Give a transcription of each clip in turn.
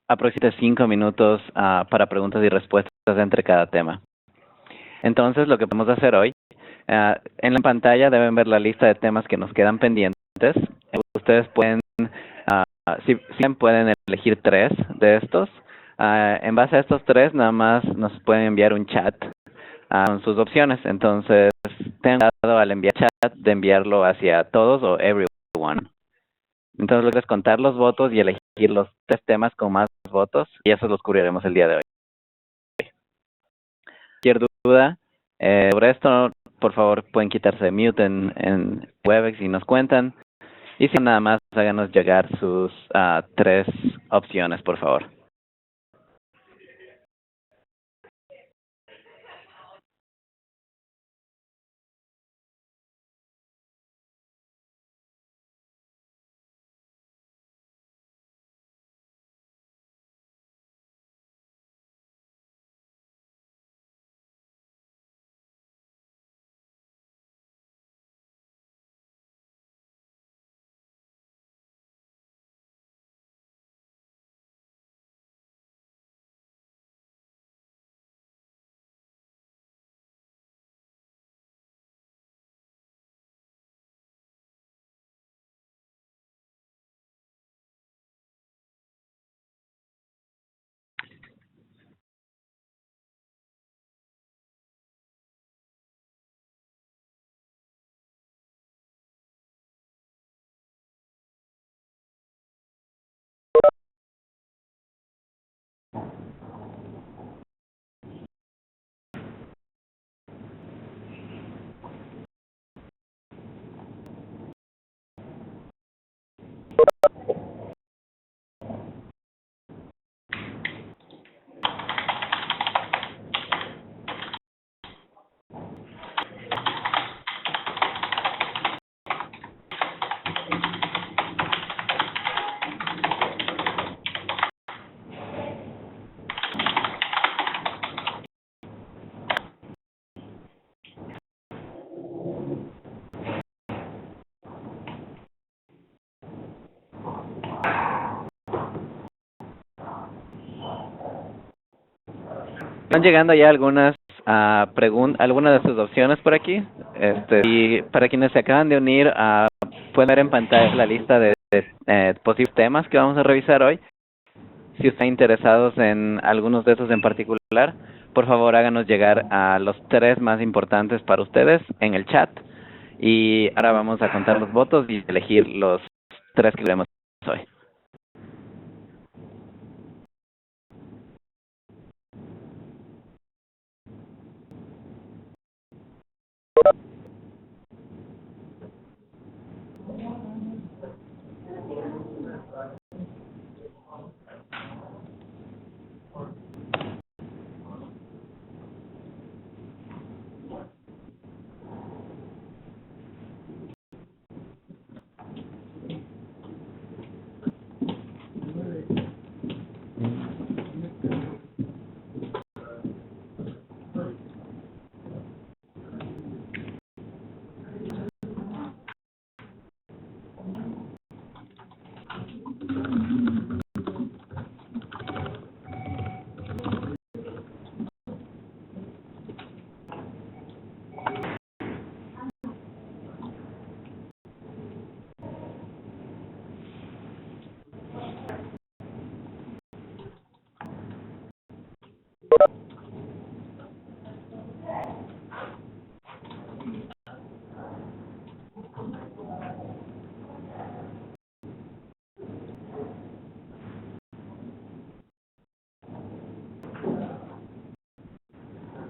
aproximadamente 5 minutos para preguntas y respuestas entre cada tema. Entonces, lo que podemos hacer hoy, en la pantalla deben ver la lista de temas que nos quedan pendientes. Ustedes pueden, si pueden elegir 3 de estos. En base a estos 3, nada más nos pueden enviar un chat con sus opciones. Entonces, tengan cuidado al enviar chat de enviarlo hacia todos o everyone. Entonces, logres contar los votos y elegir los 3 temas con más votos, y eso los cubriremos el día de hoy. Cualquier duda sobre esto, por favor, pueden quitarse de mute en Webex y nos cuentan. Y si no, nada más, háganos llegar sus 3 opciones, por favor. Están llegando ya algunas algunas de sus opciones por aquí. Y para quienes se acaban de unir, pueden ver en pantalla la lista de posibles temas que vamos a revisar hoy. Si están interesados en algunos de esos en particular, por favor háganos llegar a los 3 más importantes para ustedes en el chat. Y ahora vamos a contar los votos y elegir los 3 que veremos hoy.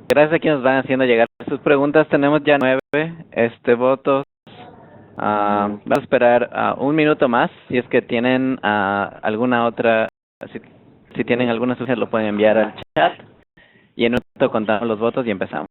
Gracias a quienes van haciendo llegar sus preguntas. Tenemos ya 9 votos. Vamos a esperar 1 minuto más. Si es que tienen alguna otra, si tienen alguna sugerencia, lo pueden enviar al chat. Y en un minuto contamos los votos y empezamos.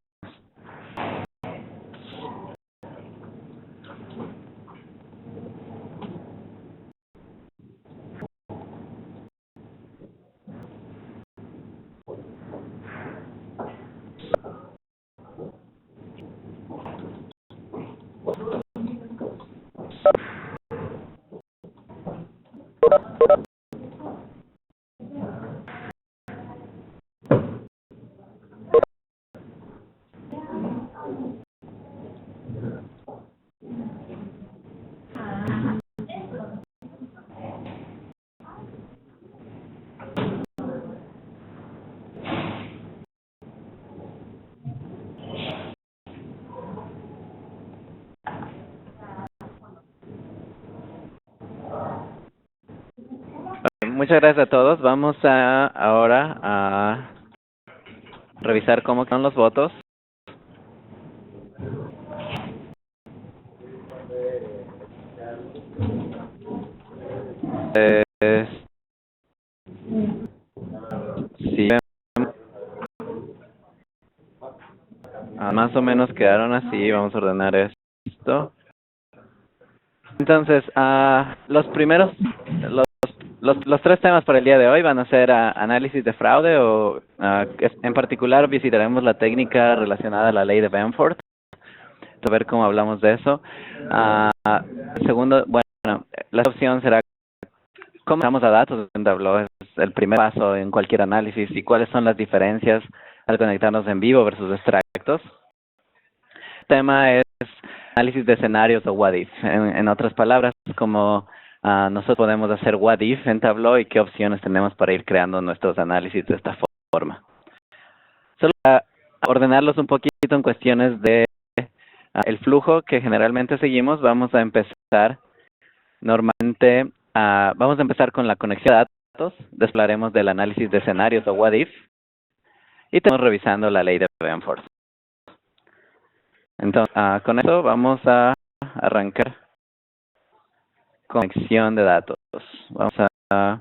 muchas gracias a todos. Vamos ahora a revisar cómo están los votos. Sí, más o menos quedaron así. Vamos a ordenar esto. Entonces, los primeros, los tres temas para el día de hoy van a ser análisis de fraude o en particular visitaremos la técnica relacionada a la ley de Benford, a ver cómo hablamos de eso. Segundo, bueno, la opción será cómo usamos a datos en Tableau, es el primer paso en cualquier análisis y cuáles son las diferencias al conectarnos en vivo versus extractos. El tema es análisis de escenarios o what if. En otras palabras, como nosotros podemos hacer what if en Tableau y qué opciones tenemos para ir creando nuestros análisis de esta forma. Solo para ordenarlos un poquito en cuestiones de el flujo que generalmente seguimos, vamos a empezar normalmente, vamos a empezar con la conexión de datos, después hablaremos del análisis de escenarios o what if, y estamos revisando la ley de Benford. Entonces, con eso vamos a arrancar conexión de datos. Vamos a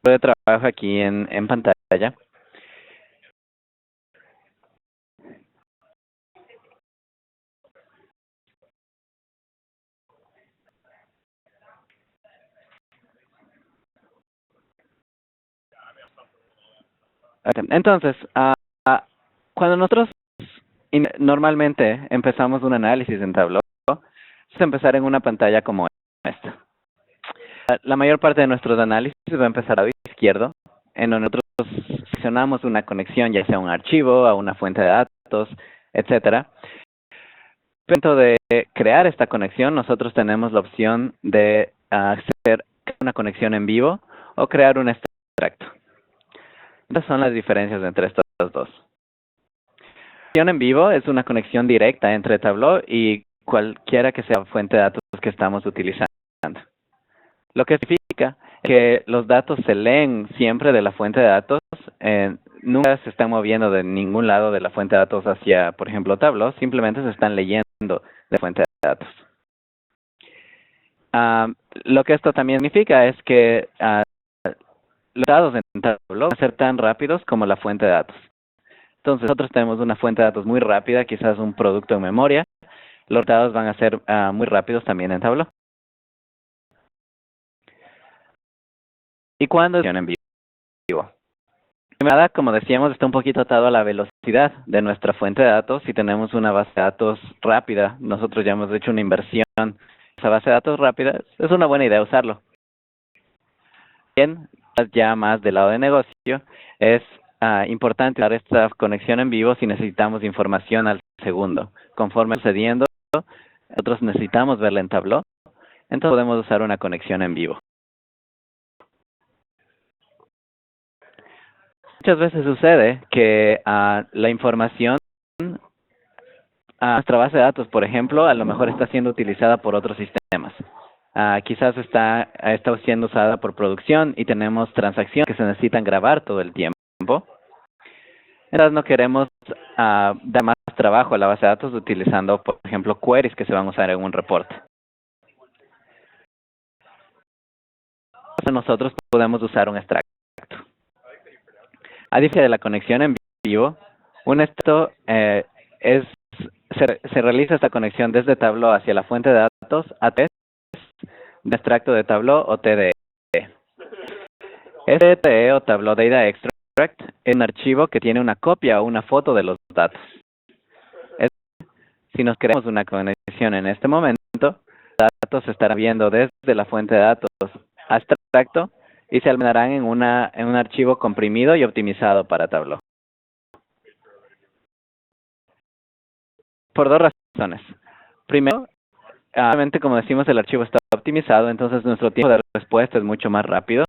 de trabajo aquí en pantalla. Entonces, cuando nosotros normalmente empezamos un análisis en Tableau, es empezar en una pantalla como esta. La mayor parte de nuestros análisis va a empezar a lado izquierdo, en donde nosotros seleccionamos una conexión, ya sea un archivo, a una fuente de datos, etcétera. Pero de crear esta conexión, nosotros tenemos la opción de hacer una conexión en vivo o crear un extracto. Estas son las diferencias entre estos dos. La conexión en vivo es una conexión directa entre Tableau y cualquiera que sea fuente de datos que estamos utilizando. Lo que significa que los datos se leen siempre de la fuente de datos, nunca se están moviendo de ningún lado de la fuente de datos hacia, por ejemplo, Tableau, simplemente se están leyendo de la fuente de datos. Lo que esto también significa es que los datos en Tableau van a ser tan rápidos como la fuente de datos. Entonces, nosotros tenemos una fuente de datos muy rápida, quizás un producto en memoria. Los datos van a ser muy rápidos también en Tableau. ¿Y cuándo es en vivo? Primero, como decíamos, está un poquito atado a la velocidad de nuestra fuente de datos. Si tenemos una base de datos rápida, nosotros ya hemos hecho una inversión. Esa base de datos rápida es una buena idea usarlo. Bien, ya más del lado de negocio, es importante usar esta conexión en vivo si necesitamos información al segundo. Conforme sucediendo, nosotros necesitamos verla en Tableau, entonces podemos usar una conexión en vivo. Muchas veces sucede que la información, nuestra base de datos, por ejemplo, a lo mejor está siendo utilizada por otros sistemas. Quizás está siendo usada por producción y tenemos transacciones que se necesitan grabar todo el tiempo. Entonces no queremos dar más trabajo a la base de datos utilizando, por ejemplo, queries que se van a usar en un reporte. Nosotros podemos usar un extracto. A diferencia de la conexión en vivo, un extracto se realiza esta conexión desde Tableau hacia la fuente de datos a través de extracto de Tableau o TDE. Este TDE o Tableau Data Extract es un archivo que tiene una copia o una foto de los datos. Si nos creamos una conexión en este momento, los datos se estarán viendo desde la fuente de datos a extracto y se almacenarán en un archivo comprimido y optimizado para Tableau. Por dos razones. Primero, obviamente, como decimos, el archivo está optimizado, entonces nuestro tiempo de respuesta es mucho más rápido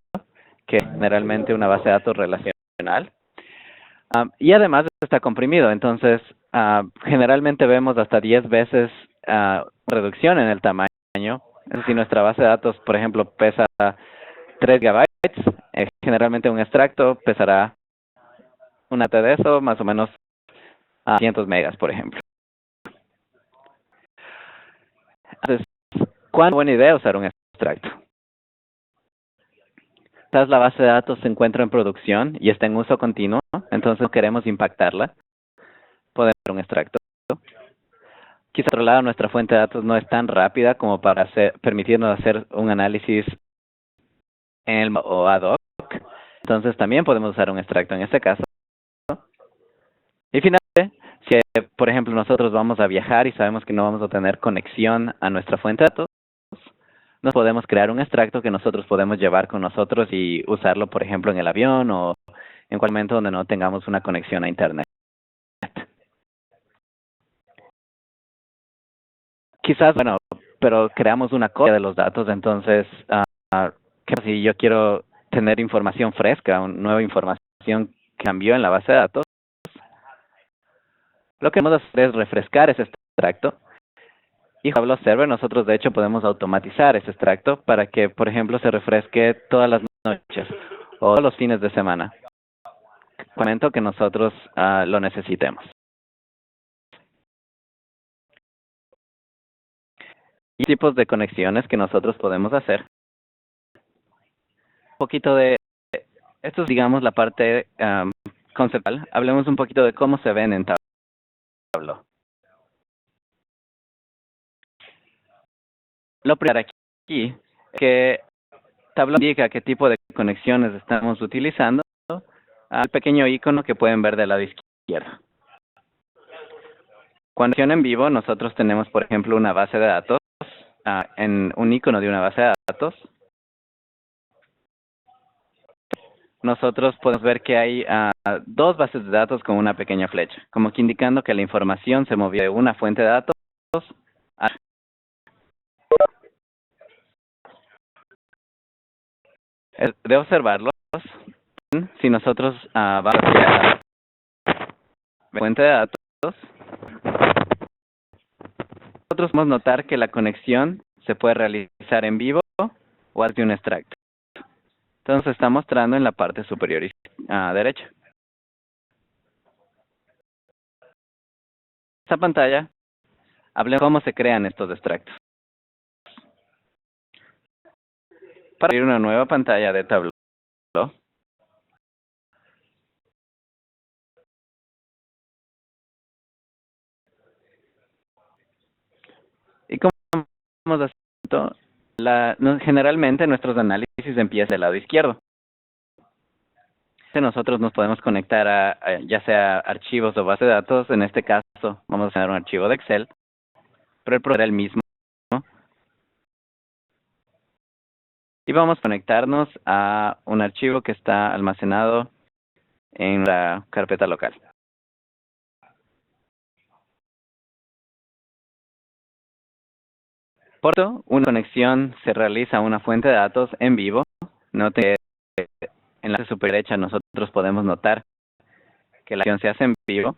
que generalmente una base de datos relacional. Y además está comprimido, entonces generalmente vemos hasta 10 veces reducción en el tamaño. Si nuestra base de datos, por ejemplo, pesa 3 gigabytes. Generalmente un extracto pesará una T de eso, más o menos a 500 megas, por ejemplo. Entonces, ¿cuándo es buena idea usar un extracto? Quizás la base de datos se encuentra en producción y está en uso continuo, entonces no queremos impactarla. Podemos usar un extracto. Quizás, por otro lado, nuestra fuente de datos no es tan rápida como para permitirnos hacer un análisis o ad hoc. Entonces, también podemos usar un extracto en este caso. Y finalmente, si, por ejemplo, nosotros vamos a viajar y sabemos que no vamos a tener conexión a nuestra fuente de datos, nos podemos crear un extracto que nosotros podemos llevar con nosotros y usarlo, por ejemplo, en el avión o en cualquier momento donde no tengamos una conexión a Internet. Quizás, bueno, pero creamos una copia de los datos, entonces, ¿qué si yo quiero tener información fresca, nueva información que cambió en la base de datos? Lo que vamos a hacer es refrescar ese extracto. Y con Tableau Server nosotros de hecho podemos automatizar ese extracto para que, por ejemplo, se refresque todas las noches o todos los fines de semana, en el momento que nosotros lo necesitemos. Y tipos de conexiones que nosotros podemos hacer. Un poquito de, esto es digamos la parte conceptual. Hablemos un poquito de cómo se ven en Tableau. Lo primero aquí es que Tableau indica qué tipo de conexiones estamos utilizando al pequeño icono que pueden ver del lado izquierdo. Cuando en vivo, nosotros tenemos, por ejemplo, una base de datos, en un icono de una base de datos. Nosotros podemos ver que hay dos bases de datos con una pequeña flecha, como que indicando que la información se movió de una fuente de datos a... De observarlos, si nosotros vamos hacia la fuente de datos, nosotros podemos notar que la conexión se puede realizar en vivo o desde un extracto. Entonces está mostrando en la parte superior derecha. Esta pantalla, hablemos de cómo se crean estos extractos. Para abrir una nueva pantalla de Tableau, y como hemos visto, generalmente nuestros análisis empiezan del lado izquierdo. Nosotros nos podemos conectar a ya sea archivos o base de datos. En este caso vamos a tener un archivo de Excel, pero el programa era el mismo. Y vamos a conectarnos a un archivo que está almacenado en la carpeta local. Por tanto, una conexión se realiza a una fuente de datos en vivo. Note que en la superior derecha nosotros podemos notar que la acción se hace en vivo.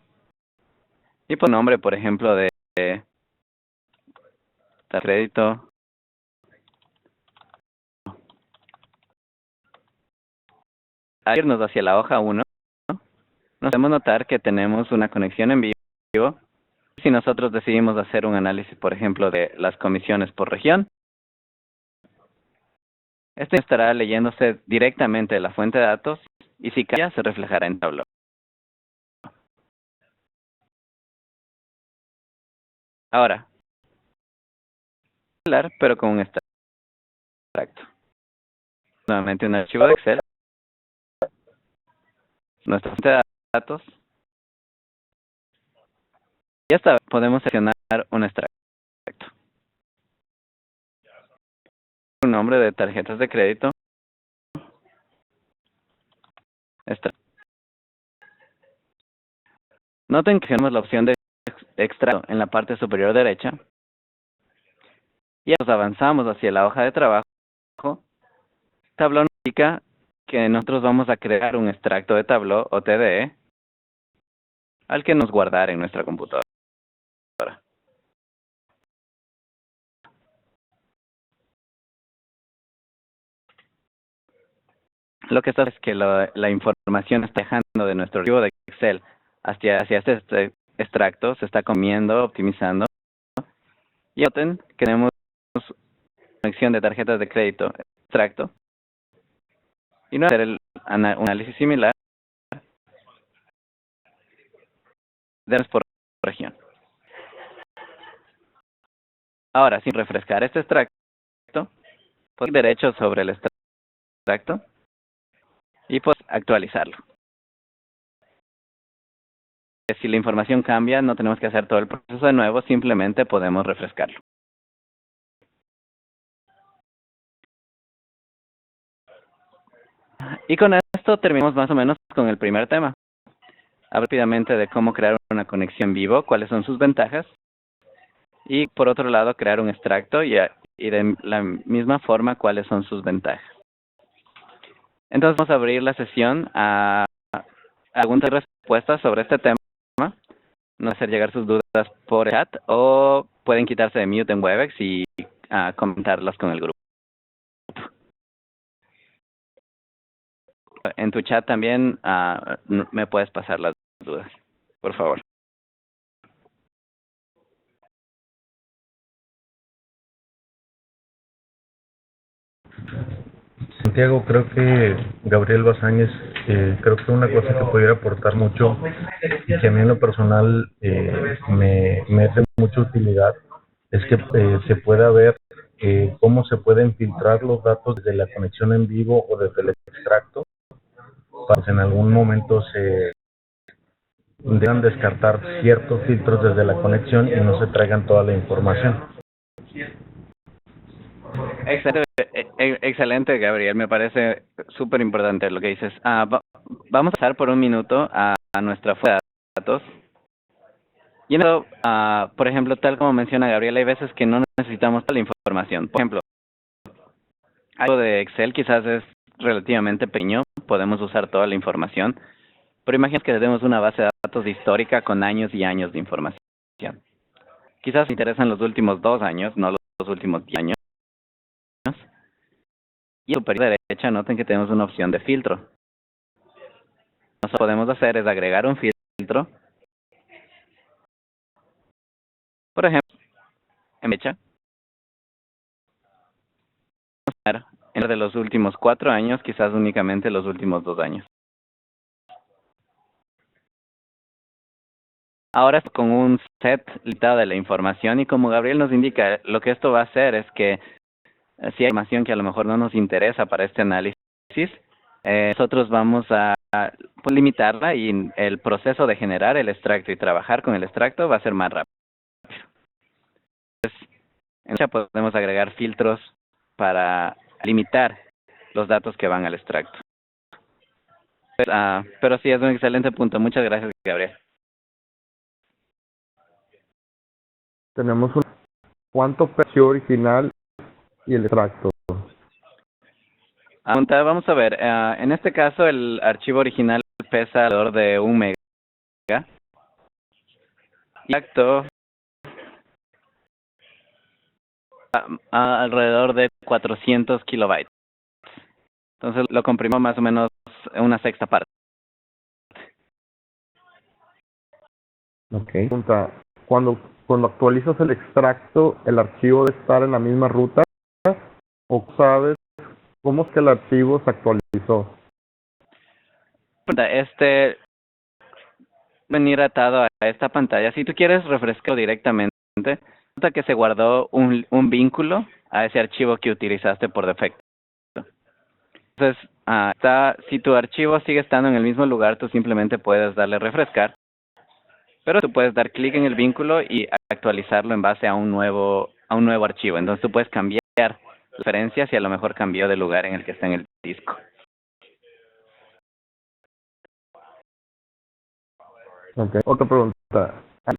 Y por nombre, por ejemplo, de crédito. Al irnos hacia la hoja 1, nos podemos notar que tenemos una conexión en vivo. Si nosotros decidimos hacer un análisis, por ejemplo, de las comisiones por región, este estará leyéndose directamente de la fuente de datos y si cambia, se reflejará en Tableau. Ahora, pero con un extracto. Nuevamente un archivo de Excel, nuestra fuente de datos, y esta vez podemos seleccionar un extracto. Un nombre de tarjetas de crédito. Noten que tenemos la opción de extracto en la parte superior derecha. Y nos avanzamos hacia la hoja de trabajo. Tableau nos indica que nosotros vamos a crear un extracto de Tableau o TDE al que nos guardar en nuestra computadora. lo que está es que la información está dejando de nuestro archivo de Excel hacia este extracto, se está comiendo, optimizando. Y noten que tenemos conexión de tarjetas de crédito extracto. Y no hacer un análisis similar de por región. Ahora, sin refrescar este extracto, pues derecho sobre el extracto y pues actualizarlo. Si la información cambia, no tenemos que hacer todo el proceso de nuevo, simplemente podemos refrescarlo. Y con esto terminamos más o menos con el primer tema. Hablo rápidamente de cómo crear una conexión vivo, cuáles son sus ventajas. Y por otro lado, crear un extracto y de la misma forma, cuáles son sus ventajas. Entonces vamos a abrir la sesión a preguntas y respuestas sobre este tema. No hacer llegar sus dudas por el chat o pueden quitarse de mute en Webex y comentarlas con el grupo. En tu chat también me puedes pasar las dudas, por favor. Santiago, creo que Gabriel Bazáñez, creo que una cosa que pudiera aportar mucho y que a mí en lo personal me hace mucha utilidad es que se pueda ver cómo se pueden filtrar los datos desde la conexión en vivo o desde el extracto para que en algún momento se deban descartar ciertos filtros desde la conexión y no se traigan toda la información. Excelente, Gabriel. Me parece súper importante lo que dices. Vamos a pasar por un minuto a nuestra fuente de datos. Y en eso, por ejemplo, tal como menciona Gabriel, hay veces que no necesitamos toda la información. Por ejemplo, algo de Excel quizás es relativamente pequeño, podemos usar toda la información, pero imagínate que tenemos una base de datos histórica con años y años de información. Quizás nos interesan los últimos 2 años, no los últimos 10 años. Y en la superior derecha noten que tenemos una opción de filtro. Lo que podemos hacer es agregar un filtro. Por ejemplo, en fecha. En de los últimos 4 años, quizás únicamente los últimos 2 años. Ahora con un set limitado de la información y como Gabriel nos indica, lo que esto va a hacer es que si hay información que a lo mejor no nos interesa para este análisis, nosotros vamos a pues, limitarla y el proceso de generar el extracto y trabajar con el extracto va a ser más rápido. Entonces, en ella podemos agregar filtros para limitar los datos que van al extracto. Pero sí, es un excelente punto. Muchas gracias, Gabriel. Tenemos cuánto precio original y el extracto. Vamos a ver, en este caso el archivo original pesa alrededor de 1 mega. Y extracto alrededor de 400 kilobytes. Entonces lo comprimimos más o menos una sexta parte. Ok. Pregunta, cuando actualizas el extracto, ¿el archivo debe estar en la misma ruta? ¿O sabes cómo es que el archivo se actualizó? Venir atado a esta pantalla. Si tú quieres refrescarlo directamente, resulta que se guardó un vínculo a ese archivo que utilizaste por defecto. Entonces, si tu archivo sigue estando en el mismo lugar, tú simplemente puedes darle refrescar. Pero tú puedes dar clic en el vínculo y actualizarlo en base a un nuevo archivo. Entonces tú puedes cambiar referencias y a lo mejor cambió de lugar en el que está en el disco. Okay. Otra pregunta. ¿Hay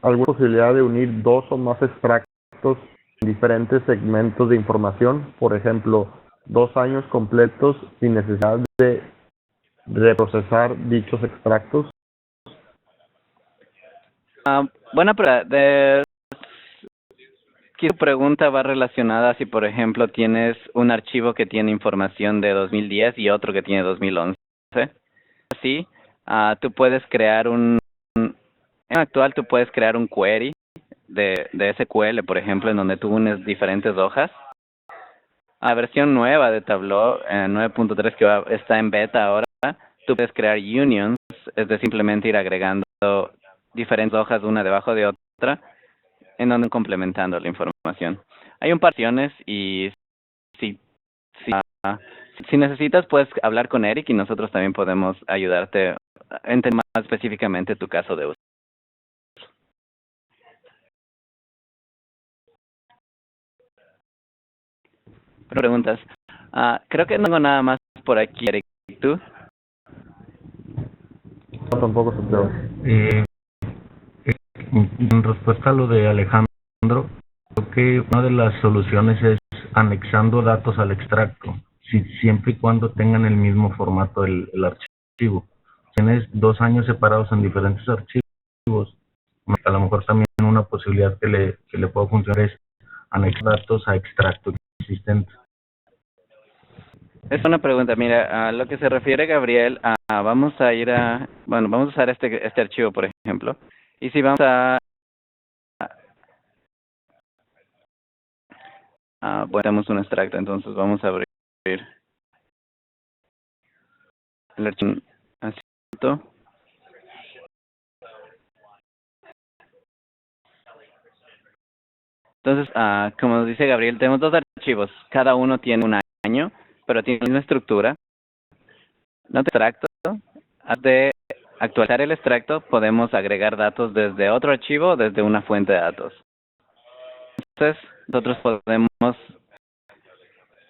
alguna posibilidad de unir 2 o más extractos en diferentes segmentos de información? Por ejemplo, 2 años completos sin necesidad de reprocesar dichos extractos. Buena pregunta. tu pregunta va relacionada si, por ejemplo, tienes un archivo que tiene información de 2010 y otro que tiene 2011. Sí, tú puedes crear en actual tú puedes crear un query de SQL, por ejemplo, en donde tú unes diferentes hojas. La versión nueva de Tableau, 9.3, que está en beta ahora, tú puedes crear unions, es decir, simplemente ir agregando diferentes hojas una debajo de otra, en donde complementando la información. Hay un par de opciones y si, si necesitas, puedes hablar con Eric y nosotros también podemos ayudarte a entender más específicamente tu caso de uso. Preguntas. Creo que no tengo nada más por aquí, Eric. ¿Tú? No, tampoco, Santiago. En respuesta a lo de Alejandro, creo que una de las soluciones es anexando datos al extracto, siempre y cuando tengan el mismo formato el archivo. Tienes 2 años separados en diferentes archivos, a lo mejor también una posibilidad que le pueda funcionar es anexar datos a extractos existentes. Es una pregunta. Mira, a lo que se refiere Gabriel, vamos a usar este archivo, por ejemplo. Y si vamos tenemos un extracto, entonces vamos a abrir el archivo. Entonces, como nos dice Gabriel, tenemos 2 archivos. Cada uno tiene un año, pero tiene la misma estructura. No te extracto. Antes de actualizar el extracto, podemos agregar datos desde otro archivo o desde una fuente de datos. Entonces, nosotros podemos,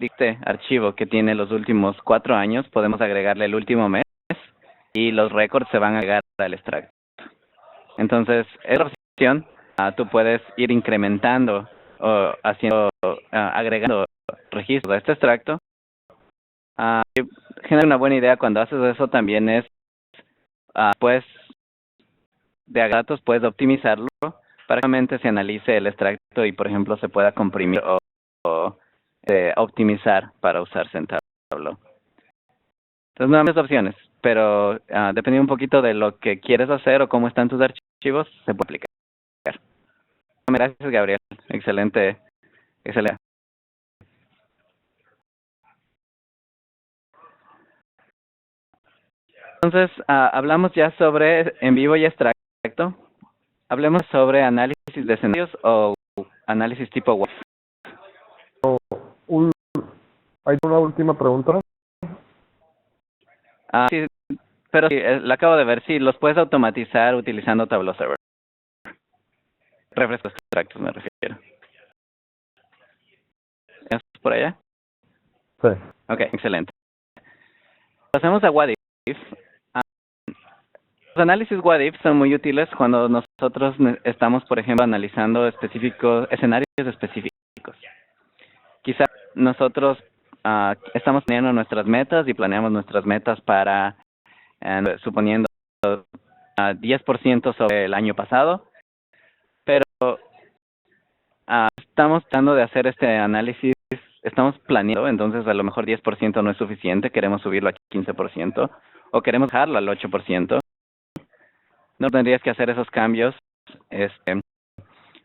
este archivo que tiene los últimos 4 años, podemos agregarle el último mes y los récords se van a agregar al extracto. Entonces, esa opción, tú puedes ir incrementando o agregando registros a este extracto. Genera una buena idea cuando haces eso también es, pues, de datos puedes optimizarlo para que realmente se analice el extracto y, por ejemplo, se pueda comprimir o optimizar para usarse en Tableau. Entonces, no hay más opciones, pero dependiendo un poquito de lo que quieres hacer o cómo están tus archivos, se puede aplicar. Gracias, Gabriel. Excelente. Entonces, hablamos ya sobre en vivo y extracto. Hablemos sobre análisis de escenarios o análisis tipo web. ¿Hay una última pregunta? Sí, pero sí, la acabo de ver. Sí, los puedes automatizar utilizando Tableau Server. Refrescos extractos me refiero. ¿Estás por allá? Sí. Ok, excelente. Pasemos a What If. Los análisis What If son muy útiles cuando nosotros estamos, por ejemplo, analizando escenarios específicos. Quizá nosotros estamos planeando nuestras metas y planeamos nuestras metas para, suponiendo, 10% sobre el año pasado, pero estamos tratando de hacer este análisis, estamos planeando, entonces a lo mejor 10% no es suficiente, queremos subirlo a 15% o queremos dejarlo al 8%. No tendrías que hacer esos cambios,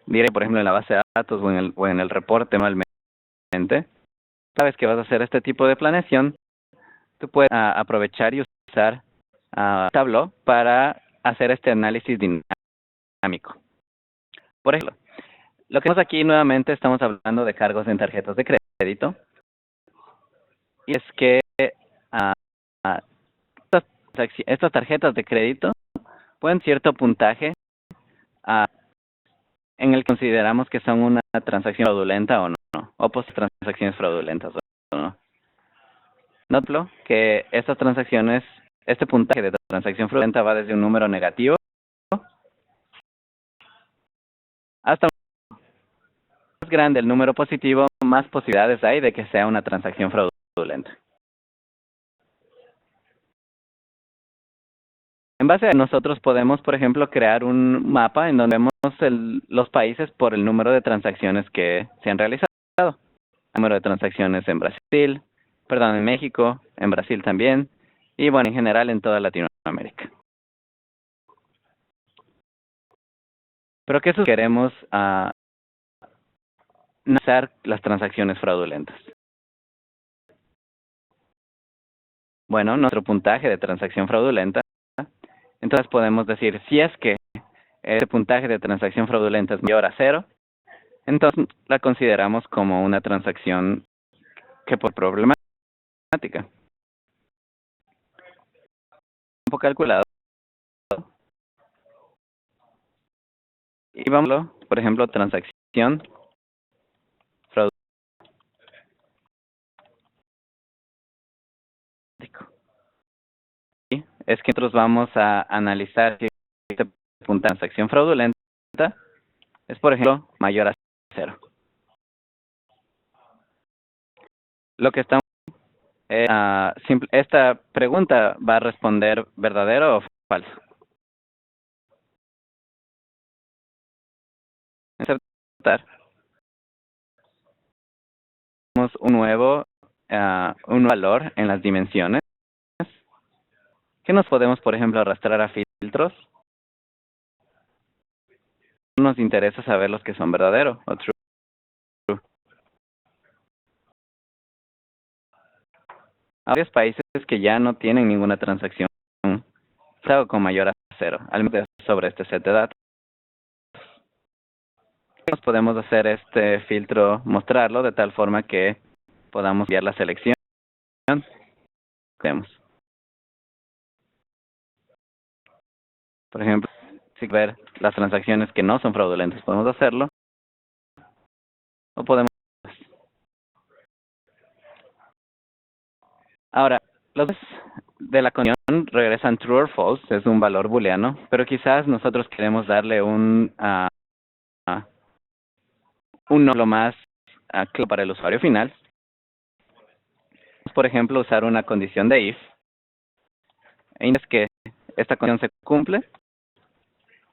diré, por ejemplo, en la base de datos o en el reporte manualmente. Sabes que vas a hacer este tipo de planeación, tú puedes aprovechar y usar Tableau para hacer este análisis dinámico. Por ejemplo, lo que vemos aquí nuevamente estamos hablando de cargos en tarjetas de crédito. Y es que estas tarjetas de crédito pueden cierto puntaje en el que consideramos que son una transacción fraudulenta o no, o transacciones fraudulentas o no. Notlo que estas transacciones, este puntaje de transacción fraudulenta va desde un número negativo hasta más grande el número positivo, más posibilidades hay de que sea una transacción fraudulenta. En base a nosotros podemos, por ejemplo, crear un mapa en donde vemos los países por el número de transacciones que se han realizado. El número de transacciones en Brasil, perdón, en México, en Brasil también, y bueno, en general en toda Latinoamérica. Pero ¿qué sucede? Queremos analizar las transacciones fraudulentas. Bueno, nuestro puntaje de transacción fraudulenta, entonces podemos decir, si es que ese puntaje de transacción fraudulenta es mayor a 0, entonces la consideramos como una transacción que por problemática. Campo calculado. Y vamos a, por ejemplo, transacción fraudulenta. Y es que nosotros vamos a analizar si este puntaje de transacción fraudulenta es, por ejemplo, mayor a 0. Lo que estamos esta pregunta va a responder verdadero o falso. Aceptar. Tenemos un valor en las dimensiones. Que nos podemos, por ejemplo, arrastrar a filtros. Nos interesa saber los que son verdadero o true. Hay varios países que ya no tienen ninguna transacción con mayor a 0, al menos sobre este set de datos. Nos podemos hacer este filtro, mostrarlo de tal forma que podamos enviar la selección. Vemos. Por ejemplo, si ver las transacciones que no son fraudulentas, podemos hacerlo. O podemos. Ahora, los de la condición regresan true or false, es un valor booleano, pero quizás nosotros queremos darle un lo más claro para el usuario final. Por ejemplo, usar una condición de if. Es que esta condición se cumple,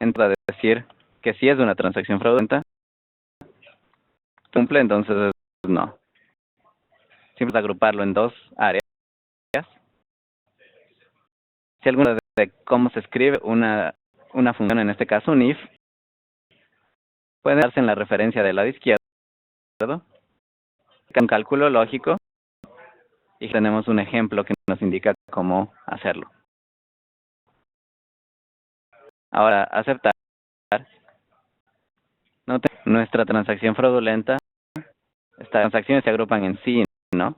entonces decir que si es una transacción fraudulenta, cumple, entonces no. Siempre agruparlo en dos áreas. Si alguna de cómo se escribe una función, en este caso un if, puede darse en la referencia del lado izquierdo, un cálculo lógico, y tenemos un ejemplo que nos indica cómo hacerlo. Ahora, aceptar. Nuestra transacción fraudulenta, estas transacciones se agrupan en sí, ¿no?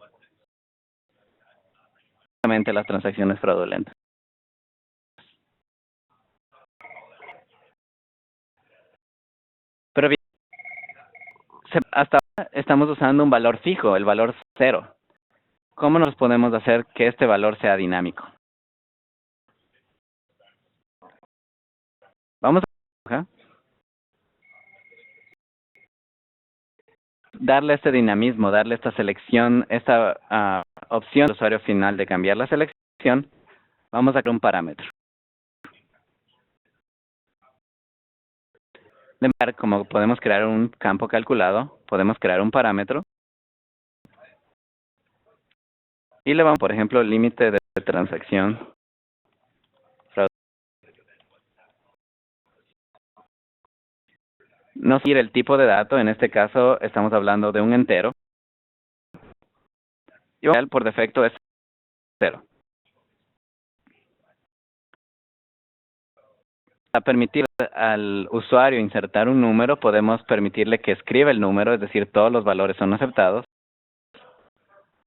Solamente las transacciones fraudulentas. Pero bien, hasta ahora estamos usando un valor fijo, el valor 0. ¿Cómo nos podemos hacer que este valor sea dinámico? Vamos a darle este dinamismo, darle esta selección, esta opción del usuario final de cambiar la selección. Vamos a crear un parámetro. Como podemos crear un campo calculado, podemos crear un parámetro. Y le vamos, por ejemplo, límite de transacción. No seguir el tipo de dato, en este caso estamos hablando de un entero. Y por defecto es 0. Para permitir al usuario insertar un número, podemos permitirle que escriba el número, es decir, todos los valores son aceptados.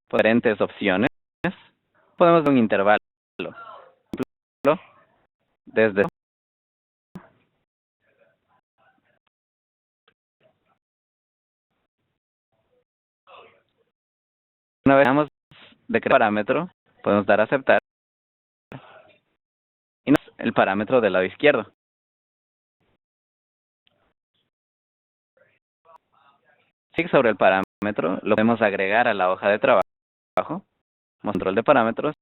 Diferentes opciones. Podemos dar un intervalo. Por ejemplo, desde una vez damos de crear parámetro, podemos dar a aceptar. Y el parámetro del lado izquierdo. Sí, sobre el parámetro, lo podemos agregar a la hoja de trabajo. Control de parámetros.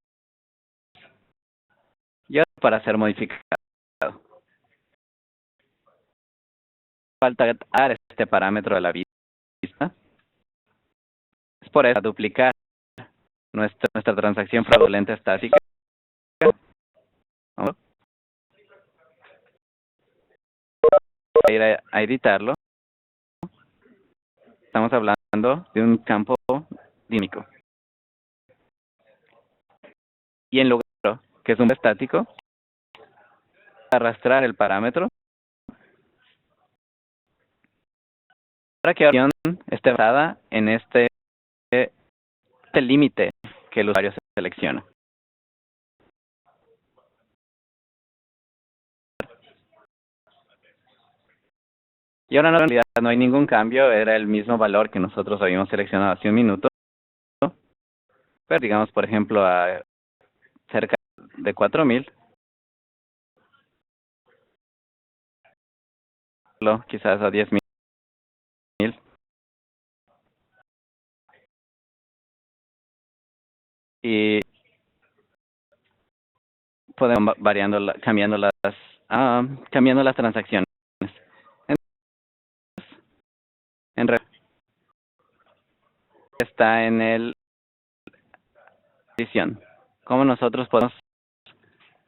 y otro para ser modificado. Falta agregar este parámetro de la vista. Es por eso duplicar nuestra transacción fraudulenta estática. Vamos a ir a editarlo. Estamos hablando de un campo dinámico. Y en lugar que es un estático, arrastrar el parámetro para que la opción esté basada en este límite que el usuario selecciona. Y ahora en realidad no hay ningún cambio, era el mismo valor que nosotros habíamos seleccionado hace un minuto. Pero digamos, por ejemplo, a cerca de 4000. Quizás a 10,000. Y podemos cambiando las transacciones. En realidad está en el condición. ¿Cómo nosotros podemos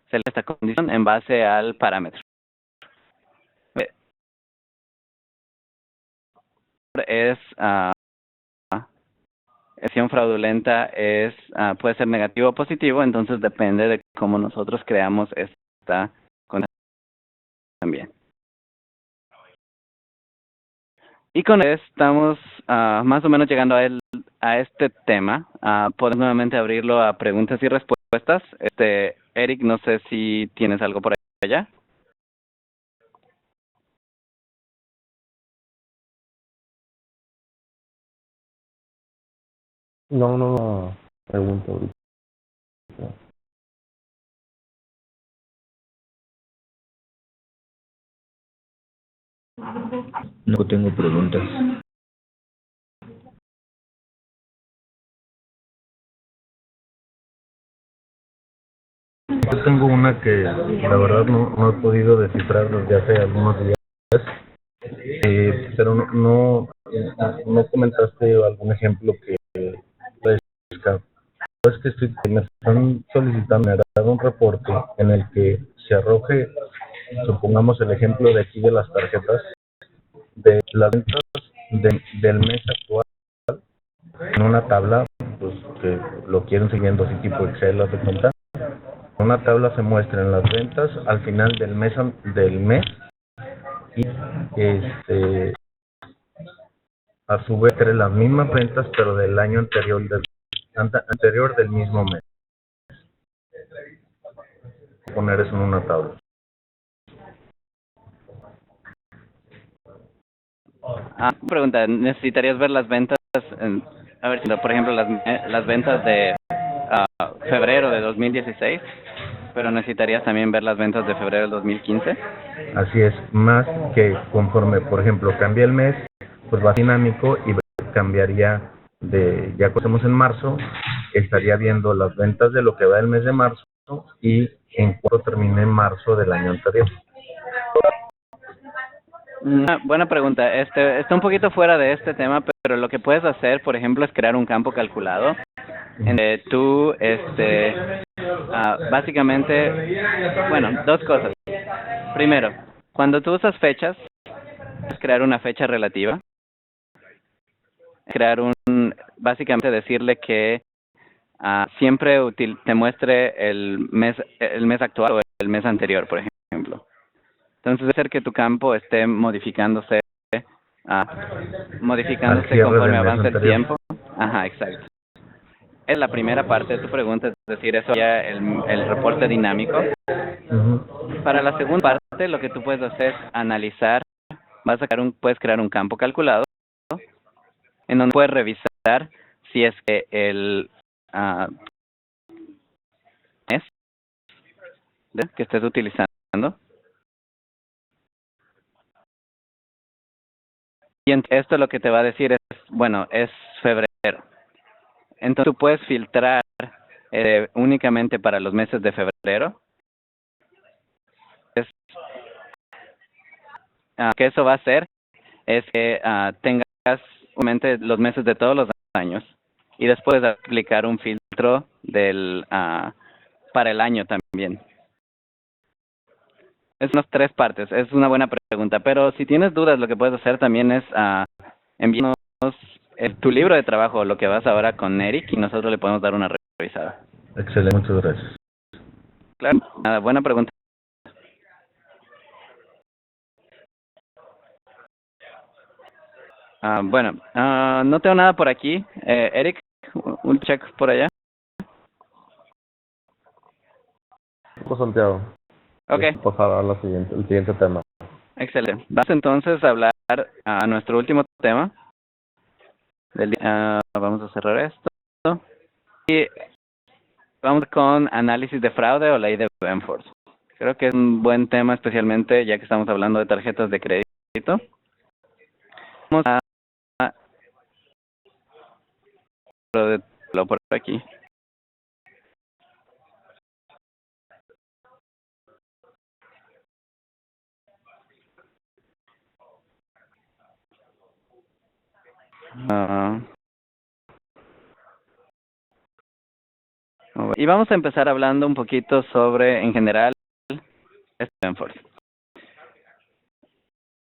hacer esta condición en base al parámetro? Es acción fraudulenta puede ser negativo o positivo, entonces depende de cómo nosotros creamos esta condición también. Y con esto estamos más o menos llegando a este tema. Podemos nuevamente abrirlo a preguntas y respuestas. Eric, no sé si tienes algo por allá. No pregunto ahorita. No tengo preguntas. Yo tengo una que la verdad no he podido descifrar desde hace algunos días, pero no comentaste algún ejemplo que puedes buscar. Es que me están solicitando un reporte en el que se arroje, supongamos el ejemplo de aquí de las tarjetas, de las ventas del mes actual en una tabla, pues que lo quieren siguiendo así tipo Excel, haz de cuenta. En una tabla se muestran las ventas al final del mes y a su vez las mismas ventas pero del año anterior del mismo mes. Poner eso en una tabla. Pregunta, ¿necesitarías ver las ventas? A ver si, por ejemplo, las ventas de febrero de 2016, pero necesitarías también ver las ventas de febrero del 2015. Así es, más que conforme, por ejemplo, cambia el mes, pues va dinámico y cambiaría ya que estamos en marzo, estaría viendo las ventas de lo que va del mes de marzo y en cuánto termine en marzo del año anterior. Buena pregunta. Está un poquito fuera de este tema, pero lo que puedes hacer, por ejemplo, es crear un campo calculado en donde tú, básicamente, bueno, dos cosas. Primero, cuando tú usas fechas, puedes crear una fecha relativa. Básicamente decirle que siempre te muestre el mes actual o el mes anterior, por ejemplo. Entonces, debe ser que tu campo esté modificándose conforme avanza el tiempo. Ajá, exacto. Es la primera parte de tu pregunta, es decir, eso ya el reporte dinámico. Para la segunda parte, lo que tú puedes hacer es analizar, puedes crear un campo calculado en donde puedes revisar si es que el mes que estés utilizando. Y esto lo que te va a decir es febrero. Entonces tú puedes filtrar únicamente para los meses de febrero que eso va a hacer es que tengas en mente los meses de todos los años y después aplicar un filtro para el año también. Es unas 3 partes. Es una buena pregunta. Pero si tienes dudas, lo que puedes hacer también es enviarnos tu libro de trabajo, lo que vas ahora con Eric, y nosotros le podemos dar una revisada. Excelente, muchas gracias. Claro, nada, buena pregunta. Bueno, no tengo nada por aquí. Eric, un check por allá. Santiago. Okay. Pasar a el siguiente tema. Excelente. Vamos entonces a hablar a nuestro último tema. Vamos a cerrar esto. Y vamos con análisis de fraude o ley de Benford. Creo que es un buen tema, especialmente ya que estamos hablando de tarjetas de crédito. Vamos a por aquí. Y vamos a empezar hablando un poquito sobre, en general, Benford.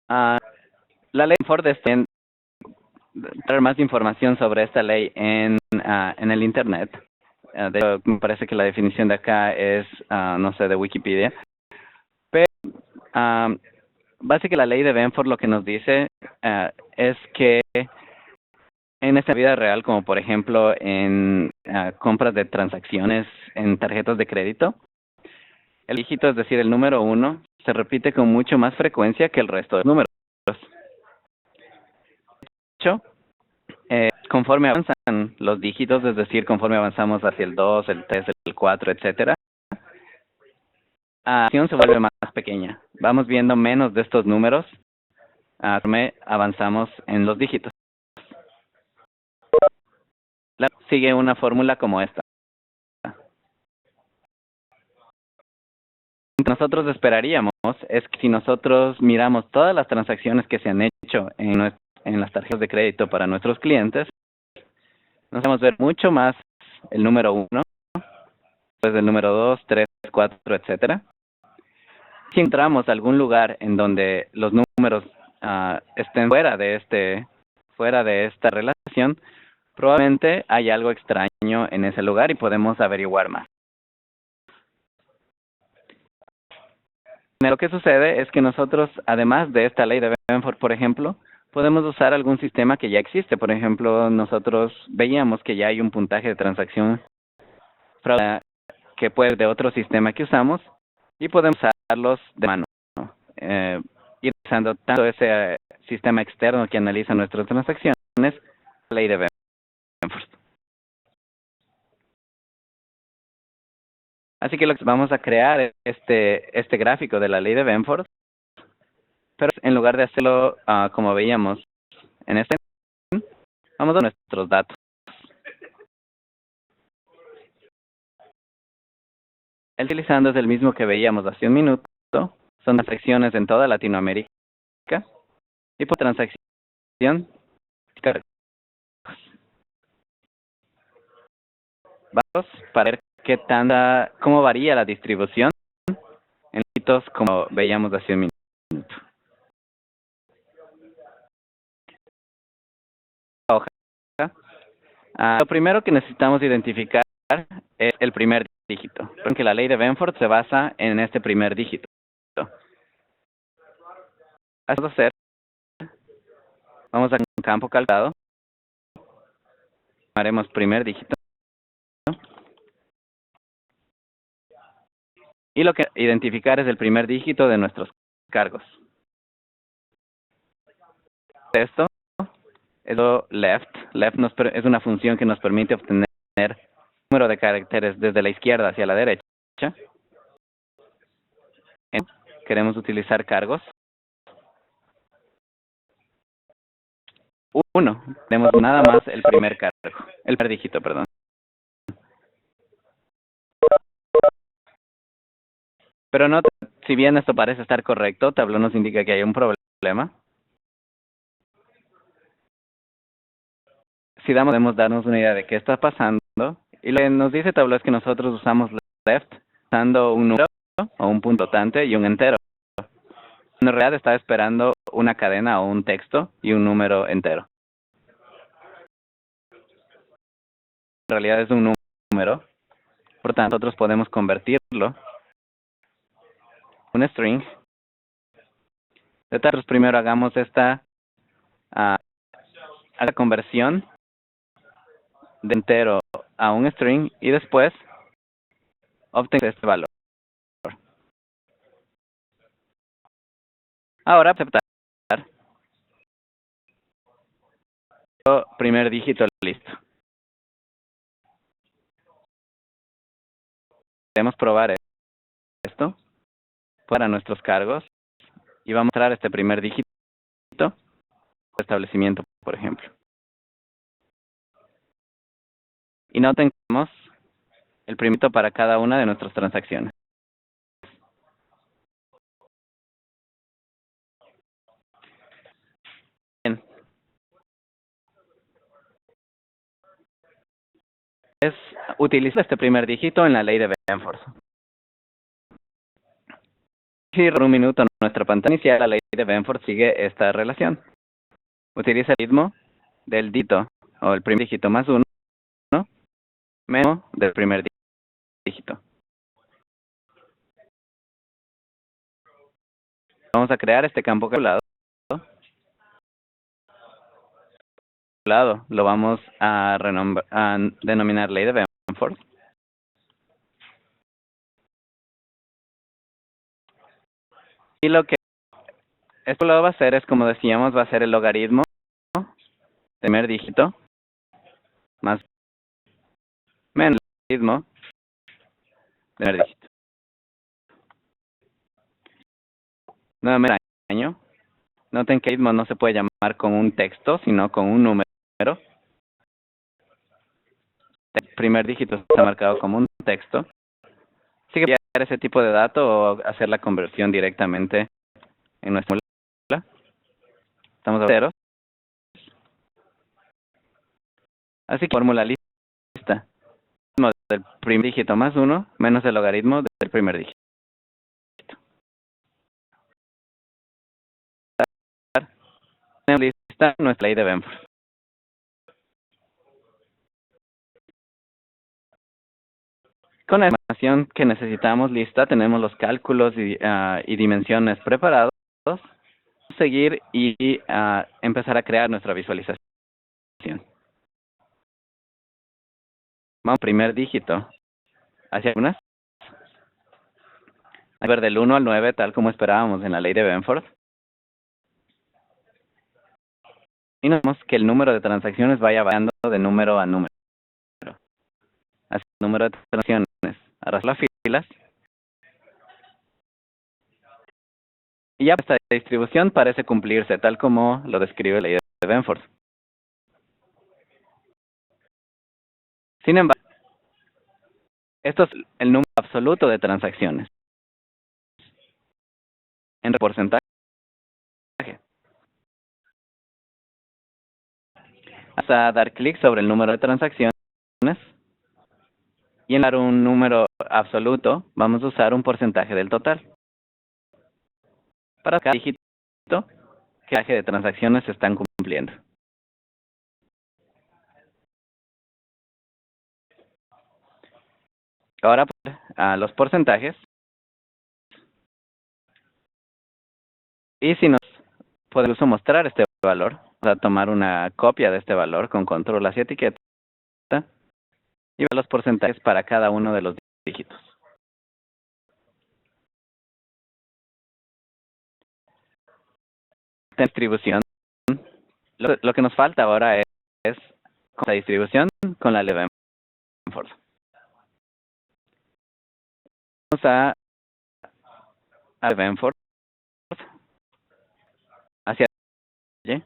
La ley de Benford es traer más información sobre esta ley en el Internet. De hecho, me parece que la definición de acá es, no sé, de Wikipedia. Pero, básicamente la ley de Benford lo que nos dice es que en esta vida real, como por ejemplo en compras de transacciones en tarjetas de crédito, el dígito, es decir, el número 1, se repite con mucho más frecuencia que el resto de números. De hecho, conforme avanzan los dígitos, es decir, conforme avanzamos hacia el 2, el 3, el 4, etcétera, la acción se vuelve más pequeña. Vamos viendo menos de estos números conforme avanzamos en los dígitos. Sigue una fórmula como esta. Lo que nosotros esperaríamos es que si nosotros miramos todas las transacciones que se han hecho en las tarjetas de crédito para nuestros clientes, nos vamos a ver mucho más el número 1, después del número 2, 3, 4, etcétera. Si entramos a algún lugar en donde los números estén fuera de esta relación, probablemente hay algo extraño en ese lugar y podemos averiguar más. Lo que sucede es que nosotros, además de esta ley de Benford, por ejemplo, podemos usar algún sistema que ya existe. Por ejemplo, nosotros veíamos que ya hay un puntaje de transacción que puede ser de otro sistema que usamos y podemos usarlos de mano. Ir usando tanto ese sistema externo que analiza nuestras transacciones, la ley de Benford. Así que vamos a crear este gráfico de la ley de Benford, pero en lugar de hacerlo como veíamos en vamos a nuestros datos. Utilizando es el mismo que veíamos hace un minuto, son transacciones en toda Latinoamérica y por transacción vamos para ver cómo varía la distribución en dígitos como veíamos hace un minuto. Lo primero que necesitamos identificar es el primer dígito, porque la ley de Benford se basa en este primer dígito. Vamos a un campo calculado, haremos primer dígito, y lo que identificar es el primer dígito de nuestros cargos. Esto es lo left. Left es una función que nos permite obtener el número de caracteres desde la izquierda hacia la derecha. Queremos utilizar cargos. 1. Tenemos nada más el primer dígito, perdón. Pero no, si bien esto parece estar correcto, Tableau nos indica que hay un problema. problema. Si podemos darnos una idea de qué está pasando. Y lo que nos dice Tableau es que nosotros usamos left usando un número o un punto flotante y un entero. En realidad está esperando una cadena o un texto y un número entero. En realidad es un número. Por tanto, nosotros podemos convertirlo en un string. De tal, primero hagamos esta conversión de entero a un string y después obtenemos este valor. Ahora aceptar. Primer dígito listo. Queremos probar esto para nuestros cargos y vamos a mostrar este primer dígito de establecimiento, por ejemplo. Y noten que tenemos el primito para cada una de nuestras transacciones. Bien. Es utilizar este primer dígito en la ley de Benford. Si por un minuto en nuestra pantalla inicial, la ley de Benford sigue esta relación. Utiliza el ritmo del dígito o el primer dígito más 1 menos del primer dígito. Vamos a crear este campo calculado. Lo vamos a denominar ley de Benford. Y lo que esto lo va a hacer es, como decíamos, va a ser el logaritmo del primer dígito más menos el logaritmo del primer dígito. Nuevamente, noten que el logaritmo no se puede llamar con un texto, sino con un número. El primer dígito está marcado como un texto. Así que voy a dar ese tipo de dato o hacer la conversión directamente en nuestra fórmula. Estamos a ceros. Así que fórmula lista. Del primer dígito más 1 menos el logaritmo del primer dígito. Tenemos lista nuestra ley de Benford. Con la información que necesitamos lista, tenemos los cálculos y dimensiones preparados. Vamos a seguir y empezar a crear nuestra visualización. Vamos primer dígito hacia algunas. A ver, del 1 al 9, tal como esperábamos en la ley de Benford. Y notamos que el número de transacciones vaya variando de número a número. Así el número de transacciones arrastra las filas. Y ya esta distribución parece cumplirse, tal como lo describe la ley de Benford. Sin embargo, esto es el número absoluto de transacciones. En porcentaje. Vamos a dar clic sobre el número de transacciones. Y en dar un número absoluto, vamos a usar un porcentaje del total. Para cada dígito, que porcentaje de transacciones se están cumpliendo. Ahora, los porcentajes. Y si nos podemos mostrar este valor, vamos a tomar una copia de este valor con control hacia etiqueta y ver los porcentajes para cada uno de los dígitos. Esta distribución, lo que nos falta ahora es la distribución con la ley de Benford. Vamos a Benford hacia Y.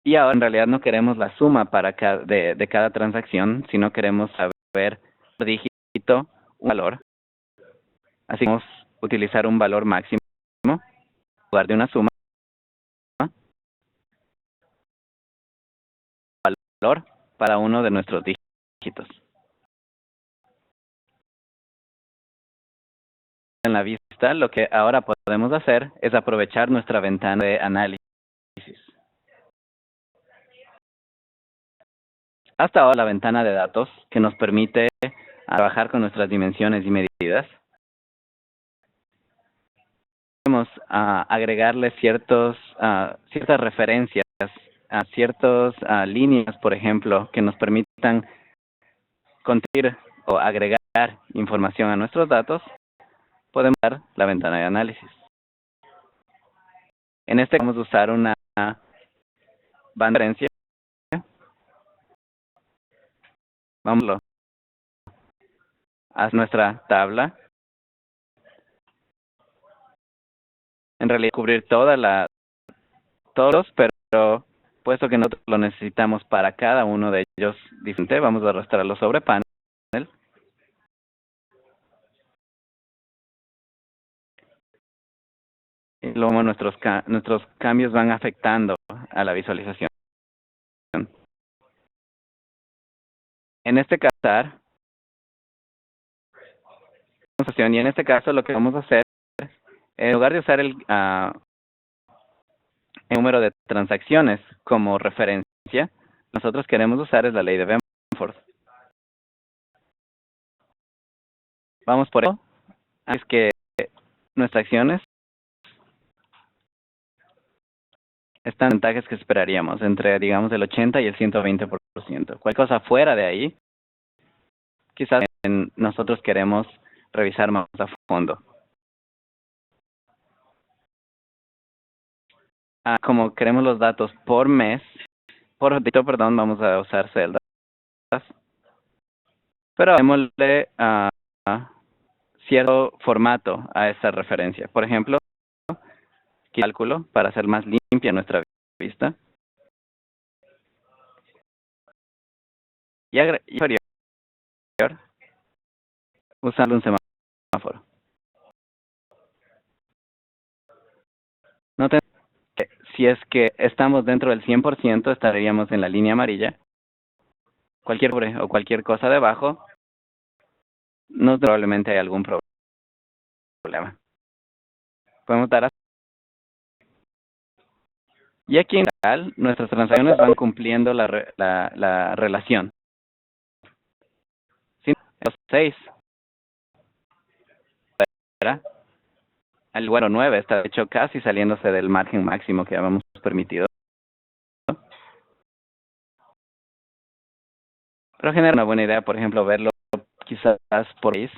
Y ahora en realidad no queremos la suma para de cada transacción, sino queremos saber por dígito un valor. Así que vamos a utilizar un valor máximo en lugar de una suma, valor para uno de nuestros dígitos. En la vista, lo que ahora podemos hacer es aprovechar nuestra ventana de análisis. Hasta ahora la ventana de datos que nos permite trabajar con nuestras dimensiones y medidas. Podemos agregarle ciertas referencias, ciertas líneas, por ejemplo, que nos permitan convertir o agregar información a nuestros datos. Podemos usar la ventana de análisis. En este caso vamos a usar una banda de referencia. Vamos a nuestra tabla. En realidad cubrir todos, pero puesto que nosotros lo necesitamos para cada uno de ellos diferente, vamos a arrastrarlo sobre panel. Y luego nuestros cambios van afectando a la visualización. En este caso, y en este caso lo que vamos a hacer, en lugar de usar el número de transacciones como referencia, nosotros queremos usar es la ley de Benford. Vamos por eso. Es que nuestras acciones están en ventajas que esperaríamos, entre, digamos, el 80 y el 120%. Cualquier cosa fuera de ahí, quizás nosotros queremos revisar más a fondo. Como queremos los datos por mes, vamos a usar celdas. Pero démosle cierto formato a esa referencia. Por ejemplo, cálculo para hacer más limpia nuestra vista. Y inferior, usando un semáforo. Noten que si es que estamos dentro del 100%, estaríamos en la línea amarilla. Cualquier cosa debajo, no probablemente hay algún problema. Podemos dar así. Y aquí en general, nuestras transacciones van cumpliendo la relación. 6. El bueno 9 está hecho casi saliéndose del margen máximo que habíamos permitido. Pero genera una buena idea, por ejemplo, verlo quizás por 6.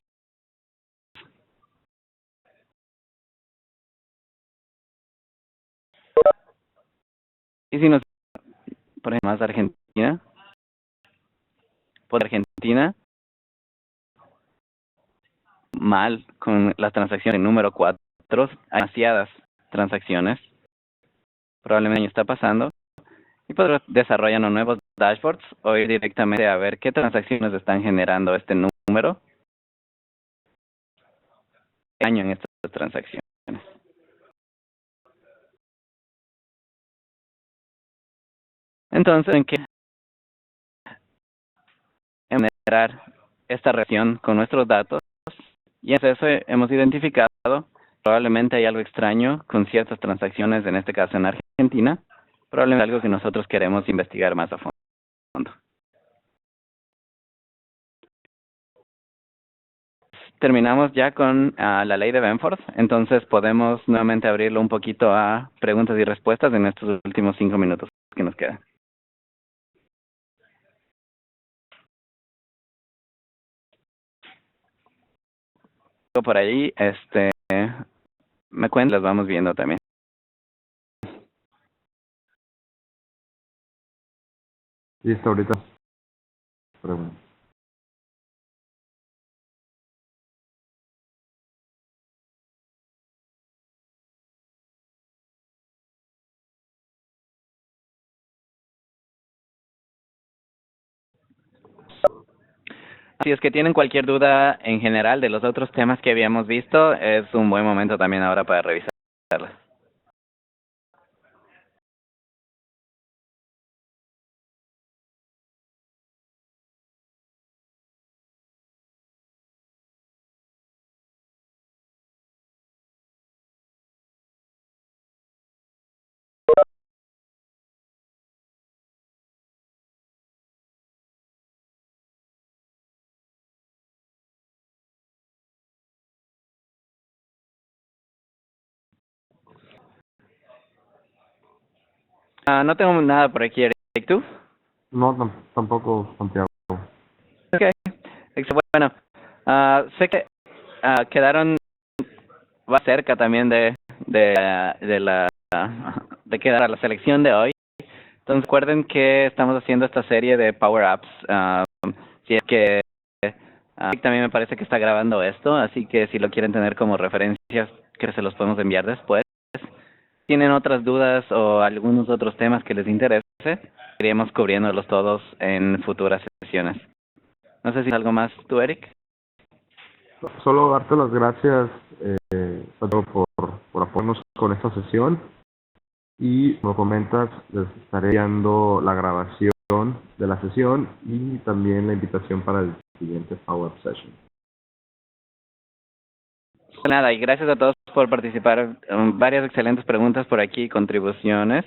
Y si nos, por ejemplo, más Argentina, por Argentina, mal con las transacciones número 4, hay demasiadas transacciones, probablemente está pasando, y pues desarrollan nuevos dashboards o ir directamente a ver qué transacciones están generando este número en estas transacciones. Entonces, en que generar esta relación con nuestros datos, y en eso hemos identificado probablemente hay algo extraño con ciertas transacciones, en este caso en Argentina, probablemente algo que nosotros queremos investigar más a fondo. Terminamos ya con la ley de Benford, entonces podemos nuevamente abrirlo un poquito a preguntas y respuestas en estos últimos 5 minutos que nos quedan. Por ahí, me cuentan, las vamos viendo también. Listo, ahorita. Pregunta. Si es que tienen cualquier duda en general de los otros temas que habíamos visto, es un buen momento también ahora para revisarlas. No tengo nada por aquí, Eric, ¿tú? No, tampoco, Santiago. Ok, bueno, sé que quedaron cerca también de quedar a la selección de hoy. Entonces recuerden que estamos haciendo esta serie de Power Ups. Si es que también me parece que está grabando esto, así que si lo quieren tener como referencias, que se los podemos enviar después. ¿Tienen otras dudas o algunos otros temas que les interese? Iríamos cubriéndolos todos en futuras sesiones. No sé si algo más tú, Eric. Solo darte las gracias, Santiago, por apoyarnos con esta sesión. Y como comentas, les estaré enviando la grabación de la sesión y también la invitación para el siguiente Power Up Session. Nada, y gracias a todos por participar. Varias excelentes preguntas por aquí, contribuciones.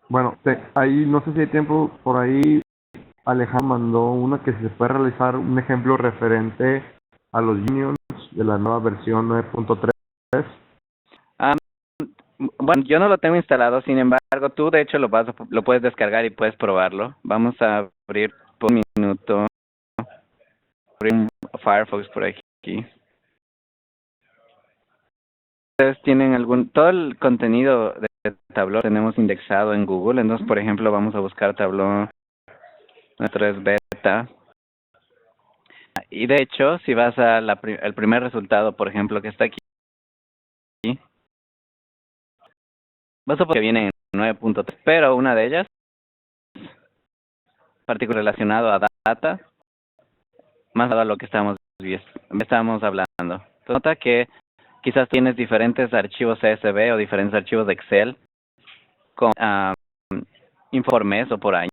Bueno, ahí no sé si hay tiempo, por ahí Alejandro mandó una que se puede realizar un ejemplo referente a los unions de la nueva versión 9.3. Bueno, yo no lo tengo instalado, sin embargo, tú de hecho lo puedes descargar y puedes probarlo. Vamos a abrir por un minuto. Abrir un Firefox por aquí. Ustedes tienen todo el contenido de Tableau tenemos indexado en Google. Entonces, por ejemplo, vamos a buscar Tableau 3 beta. Y de hecho, si vas al primer resultado, por ejemplo, que está aquí, vas a ver que viene en 9.3, pero una de ellas, particular relacionado a data, más a lo que estamos hablando. Entonces, nota que quizás tienes diferentes archivos CSV o diferentes archivos de Excel con informes o por año.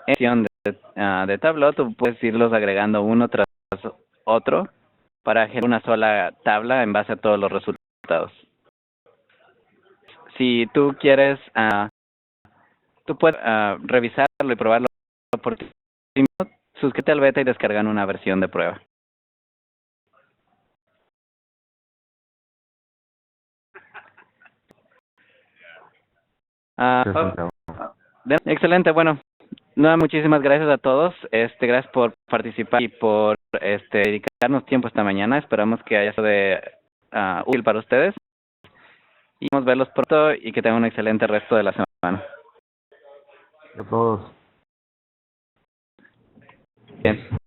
En sección de Tableau, tú puedes irlos agregando uno tras otro para generar una sola tabla en base a todos los resultados. Si tú quieres, tú puedes revisarlo y probarlo por ti mismo. Suscríbete al beta y descargan una versión de prueba. Excelente, bueno, muchísimas gracias a todos. Gracias por participar y por dedicarnos tiempo esta mañana. Esperamos que haya sido útil para ustedes. Y vamos a verlos pronto y que tengan un excelente resto de la semana. A todos. Bien.